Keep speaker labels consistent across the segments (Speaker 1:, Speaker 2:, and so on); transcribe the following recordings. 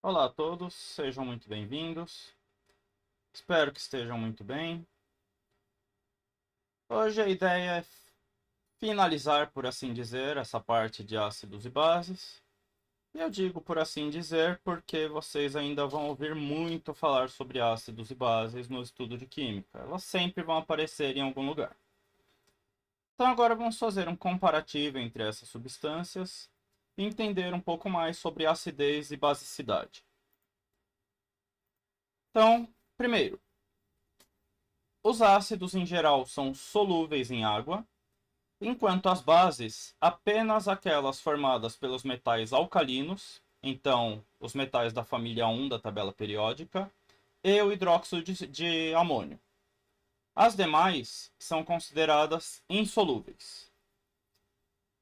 Speaker 1: Olá a todos, sejam muito bem-vindos. Espero que estejam muito bem. Hoje a ideia é finalizar, por assim dizer, essa parte de ácidos e bases. E eu digo por assim dizer porque vocês ainda vão ouvir muito falar sobre ácidos e bases no estudo de química. Elas sempre vão aparecer em algum lugar. Então agora vamos fazer um comparativo entre essas substâncias e entender um pouco mais sobre acidez e basicidade. Então, primeiro, os ácidos em geral são solúveis em água, enquanto as bases, apenas aquelas formadas pelos metais alcalinos, então os metais da família 1 da tabela periódica, e o hidróxido de amônio. As demais são consideradas insolúveis.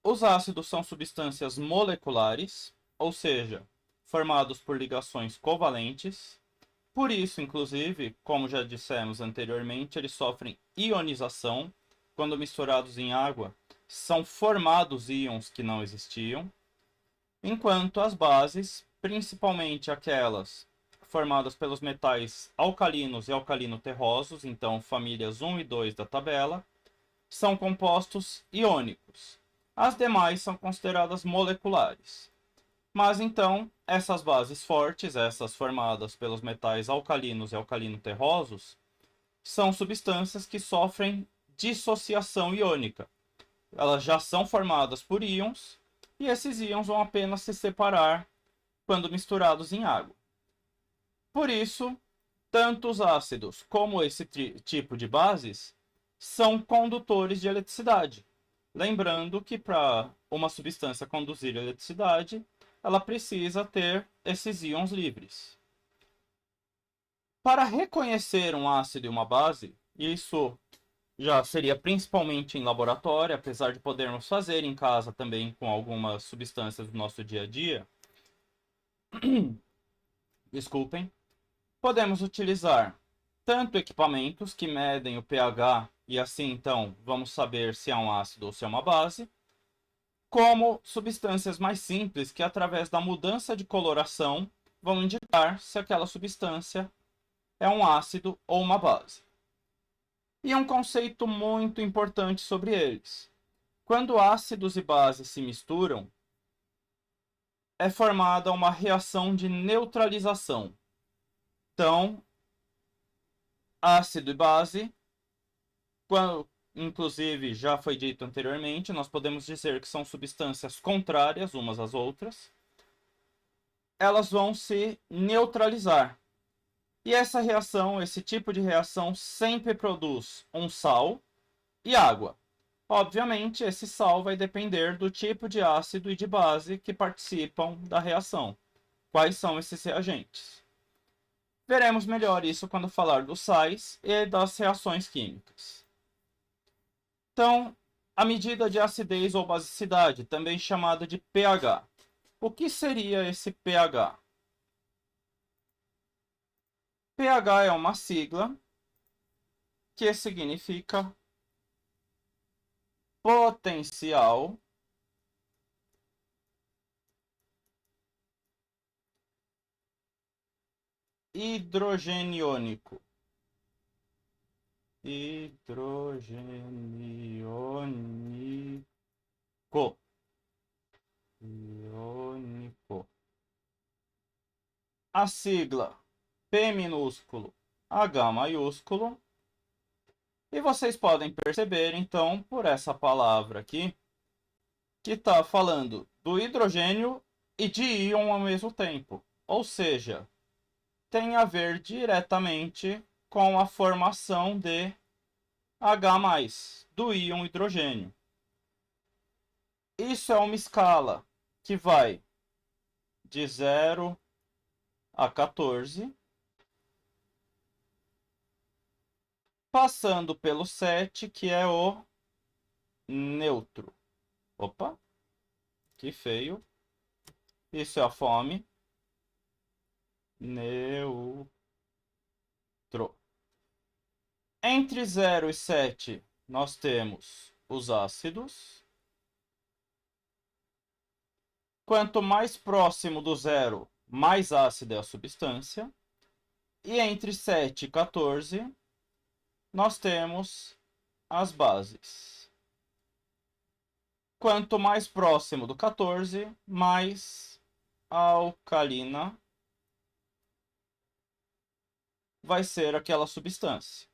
Speaker 1: Os ácidos são substâncias moleculares, ou seja, formados por ligações covalentes. Por isso, inclusive, como já dissemos anteriormente, eles sofrem ionização. Quando misturados em água, são formados íons que não existiam, enquanto as bases, principalmente aquelas formadas pelos metais alcalinos e alcalino-terrosos, então famílias 1 e 2 da tabela, são compostos iônicos. As demais são consideradas moleculares. Mas então, essas bases fortes, essas formadas pelos metais alcalinos e alcalino-terrosos, são substâncias que sofrem dissociação iônica. Elas já são formadas por íons e esses íons vão apenas se separar quando misturados em água. Por isso, tanto os ácidos como esse tipo de bases são condutores de eletricidade. Lembrando que para uma substância conduzir eletricidade, ela precisa ter esses íons livres. Para reconhecer um ácido e uma base, isso já seria principalmente em laboratório, apesar de podermos fazer em casa também com algumas substâncias do nosso dia a dia. Desculpem. Podemos utilizar tanto equipamentos que medem o pH e assim então vamos saber se é um ácido ou se é uma base, como substâncias mais simples que através da mudança de coloração vão indicar se aquela substância é um ácido ou uma base. E um conceito muito importante sobre eles. Quando ácidos e bases se misturam, é formada uma reação de neutralização. Então, ácido e base, quando, inclusive já foi dito anteriormente, nós podemos dizer que são substâncias contrárias umas às outras. Elas vão se neutralizar. E essa reação, esse tipo de reação, sempre produz um sal e água. Obviamente, esse sal vai depender do tipo de ácido e de base que participam da reação. Quais são esses reagentes? Veremos melhor isso quando falar dos sais e das reações químicas. Então, a medida de acidez ou basicidade, também chamada de pH. O que seria esse pH? pH é uma sigla que significa potencial hidrogeniônico. Hidrogeniônico. Iônico. A sigla P minúsculo, H maiúsculo. E vocês podem perceber, então, por essa palavra aqui, que está falando do hidrogênio e de íon ao mesmo tempo. Ou seja, tem a ver diretamente com a formação de H+, do íon hidrogênio. Isso é uma escala que vai de 0 a 14, passando pelo 7, que é o neutro. Opa, que feio. Isso é a fome. Neutro. Entre 0 e 7, nós temos os ácidos. Quanto mais próximo do zero, mais ácida é a substância. E entre 7 e 14, nós temos as bases. Quanto mais próximo do 14, mais alcalina vai ser aquela substância.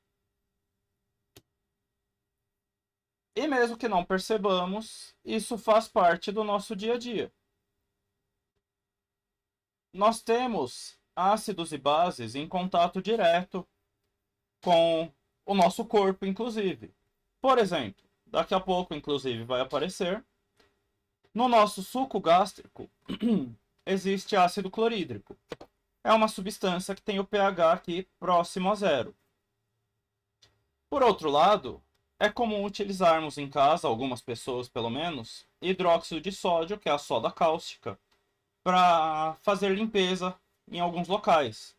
Speaker 1: E mesmo que não percebamos, isso faz parte do nosso dia a dia. Nós temos ácidos e bases em contato direto com o nosso corpo, inclusive. Por exemplo, daqui a pouco, inclusive, vai aparecer, no nosso suco gástrico existe ácido clorídrico. É uma substância que tem o pH aqui próximo a zero. Por outro lado, é comum utilizarmos em casa, algumas pessoas pelo menos, hidróxido de sódio, que é a soda cáustica, para fazer limpeza em alguns locais.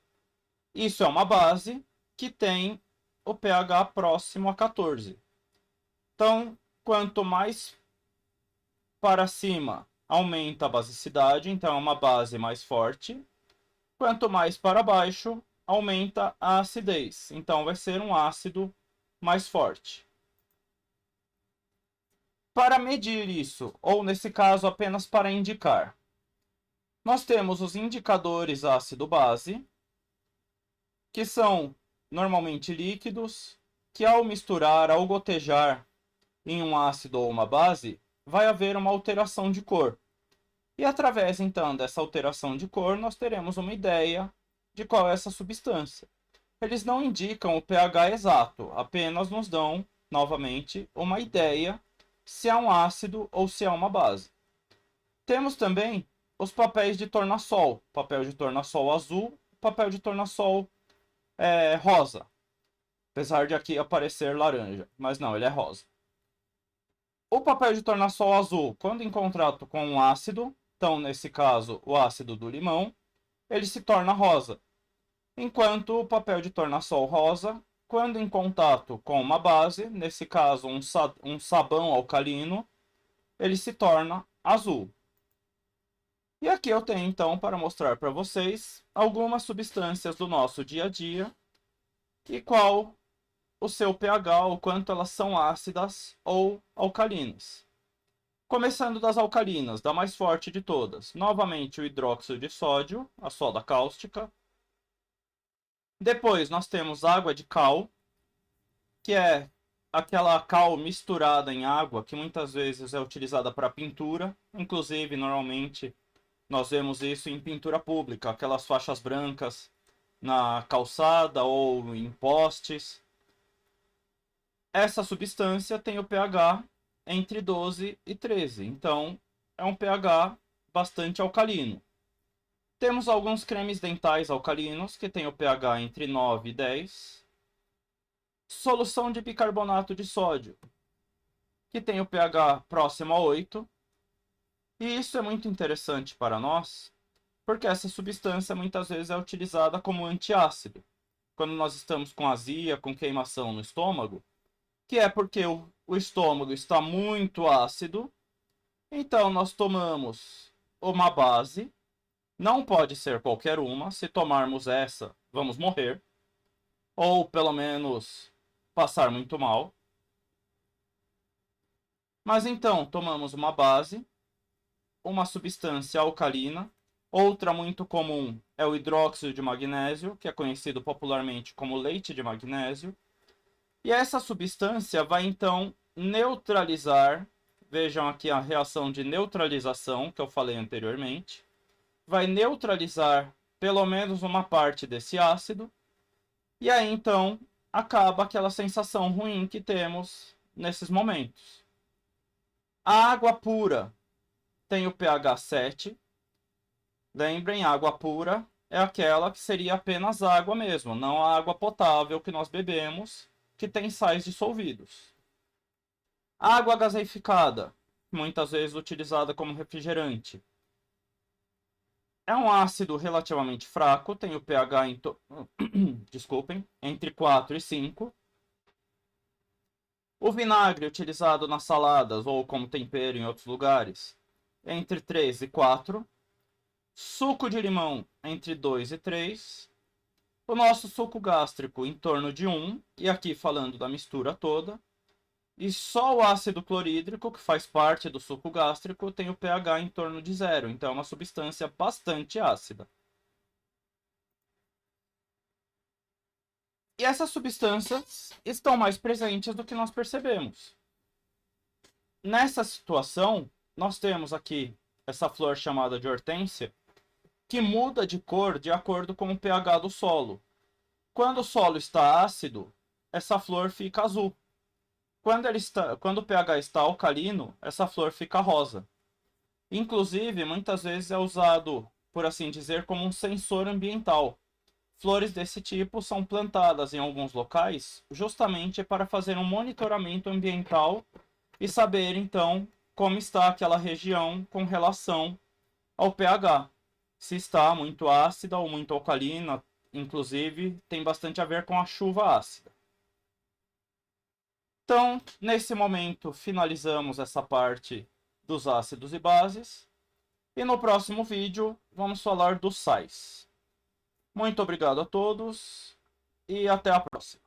Speaker 1: Isso é uma base que tem o pH próximo a 14. Então, quanto mais para cima aumenta a basicidade, então é uma base mais forte. Quanto mais para baixo, aumenta a acidez. Então vai ser um ácido mais forte. Para medir isso, ou nesse caso apenas para indicar, nós temos os indicadores ácido-base, que são normalmente líquidos, que ao misturar, ao gotejar em um ácido ou uma base, vai haver uma alteração de cor. E através então dessa alteração de cor, nós teremos uma ideia de qual é essa substância. Eles não indicam o pH exato, apenas nos dão, novamente, uma ideia se é um ácido ou se é uma base. Temos também os papéis de tornassol, papel de tornassol azul, papel de tornassol rosa, apesar de aqui aparecer laranja, mas não, ele é rosa. O papel de tornassol azul, quando em contato com um ácido, então nesse caso o ácido do limão, ele se torna rosa. Enquanto o papel de tornassol rosa, quando em contato com uma base, nesse caso um sabão alcalino, ele se torna azul. E aqui eu tenho então para mostrar para vocês algumas substâncias do nosso dia a dia e qual o seu pH, o quanto elas são ácidas ou alcalinas. Começando das alcalinas, da mais forte de todas, novamente o hidróxido de sódio, a soda cáustica. Depois nós temos água de cal, que é aquela cal misturada em água, que muitas vezes é utilizada para pintura. Inclusive, normalmente, nós vemos isso em pintura pública, aquelas faixas brancas na calçada ou em postes. Essa substância tem o pH entre 12 e 13, então é um pH bastante alcalino. Temos alguns cremes dentais alcalinos que têm o pH entre 9 e 10. Solução de bicarbonato de sódio, que tem o pH próximo a 8. E isso é muito interessante para nós, porque essa substância muitas vezes é utilizada como antiácido. Quando nós estamos com azia, com queimação no estômago, que é porque o estômago está muito ácido, então nós tomamos uma base, não pode ser qualquer uma, se tomarmos essa, vamos morrer, ou pelo menos passar muito mal. Mas então, tomamos uma base, uma substância alcalina, outra muito comum é o hidróxido de magnésio, que é conhecido popularmente como leite de magnésio, e essa substância vai então neutralizar, vejam aqui a reação de neutralização que eu falei anteriormente, vai neutralizar pelo menos uma parte desse ácido, e aí então acaba aquela sensação ruim que temos nesses momentos. A água pura tem o pH 7. Lembrem, água pura é aquela que seria apenas água mesmo, não a água potável que nós bebemos, que tem sais dissolvidos. Água gaseificada, muitas vezes utilizada como refrigerante. É um ácido relativamente fraco, tem o pH desculpem, entre 4 e 5. O vinagre utilizado nas saladas ou como tempero em outros lugares, entre 3 e 4. Suco de limão entre 2 e 3. O nosso suco gástrico em torno de 1. E aqui falando da mistura toda. E só o ácido clorídrico, que faz parte do suco gástrico, tem o pH em torno de 0. Então é uma substância bastante ácida. E essas substâncias estão mais presentes do que nós percebemos. Nessa situação, nós temos aqui essa flor chamada de hortênsia, que muda de cor de acordo com o pH do solo. Quando o solo está ácido, essa flor fica azul. Quando o pH está alcalino, essa flor fica rosa. Inclusive, muitas vezes é usado, por assim dizer, como um sensor ambiental. Flores desse tipo são plantadas em alguns locais justamente para fazer um monitoramento ambiental e saber, então, como está aquela região com relação ao pH. Se está muito ácida ou muito alcalina, inclusive, tem bastante a ver com a chuva ácida. Então, nesse momento, finalizamos essa parte dos ácidos e bases. E no próximo vídeo, vamos falar dos sais. Muito obrigado a todos e até a próxima.